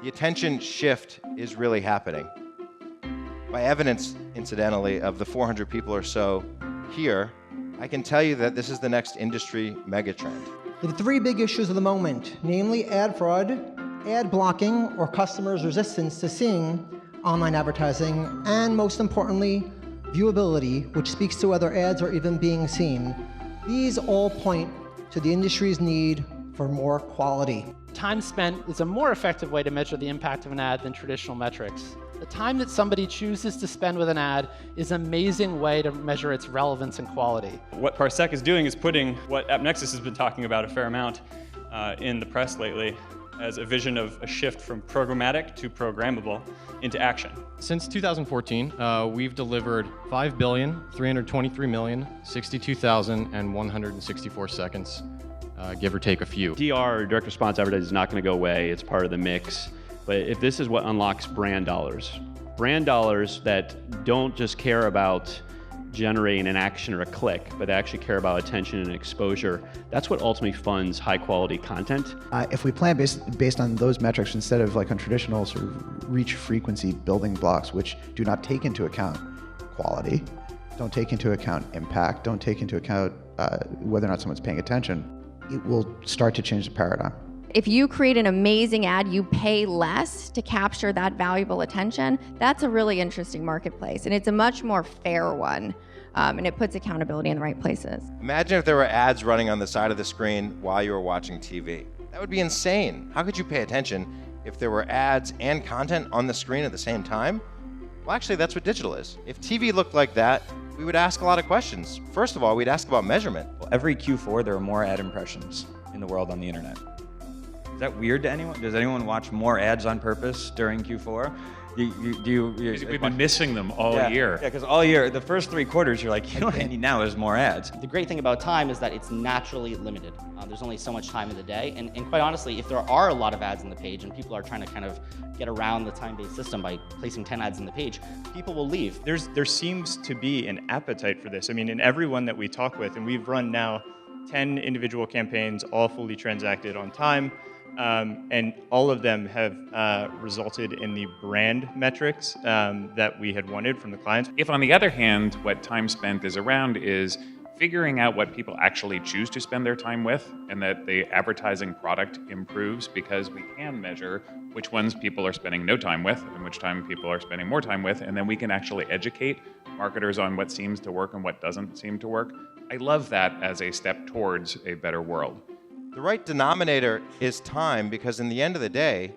The attention shift is really happening. By evidence, incidentally, of the 400 people or so here, I can tell you that this is the next industry megatrend. The three big issues of the moment, namely ad fraud, ad blocking, or customers' resistance to seeing online advertising, and most importantly, viewability, which speaks to whether ads are even being seen. These all point to the industry's need for more quality. Time spent is a more effective way to measure the impact of an ad than traditional metrics. The time that somebody chooses to spend with an ad is an amazing way to measure its relevance and quality. What Parsec is doing is putting what AppNexus has been talking about a fair amount in the press lately as a vision of a shift from programmatic to programmable into action. Since 2014, we've delivered 5,323,062,164 seconds, give or take a few. DR, direct response advertising, is not going to go away. It's part of the mix. But if this is what unlocks brand dollars that don't just care about generating an action or a click, but they actually care about attention and exposure, that's what ultimately funds high quality content. If we plan based on those metrics instead of like on traditional sort of reach frequency building blocks, which do not take into account quality, don't take into account impact, don't take into account whether or not someone's paying attention, it will start to change the paradigm. If you create an amazing ad, you pay less to capture that valuable attention. That's a really interesting marketplace, and it's a much more fair one, and it puts accountability in the right places. Imagine if there were ads running on the side of the screen while you were watching TV. That would be insane. How could you pay attention if there were ads and content on the screen at the same time? Well, actually, that's what digital is. If TV looked like that, we would ask a lot of questions. First of all, we'd ask about measurement. Well, every Q4, there are more ad impressions in the world on the internet. Is that weird to anyone? Does anyone watch more ads on purpose during Q4? We've been missing them all year. Yeah, because all year, the first 3 quarters, you're like, you know what I need now is more ads. The great thing about time is that it's naturally limited. There's only so much time in the day, and quite honestly, if there are a lot of ads in the page and people are trying to kind of get around the time-based system by placing 10 ads in the page, people will leave. There seems to be an appetite for this. I mean, in everyone that we talk with, and we've run now 10 individual campaigns, all fully transacted on time, and all of them have resulted in the brand metrics that we had wanted from the clients. If, on the other hand, what time spent is around is figuring out what people actually choose to spend their time with, and that the advertising product improves because we can measure which ones people are spending no time with and which time people are spending more time with, and then we can actually educate marketers on what seems to work and what doesn't seem to work. I love that as a step towards a better world. The right denominator is time, because in the end of the day,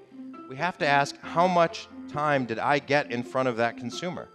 we have to ask, how much time did I get in front of that consumer?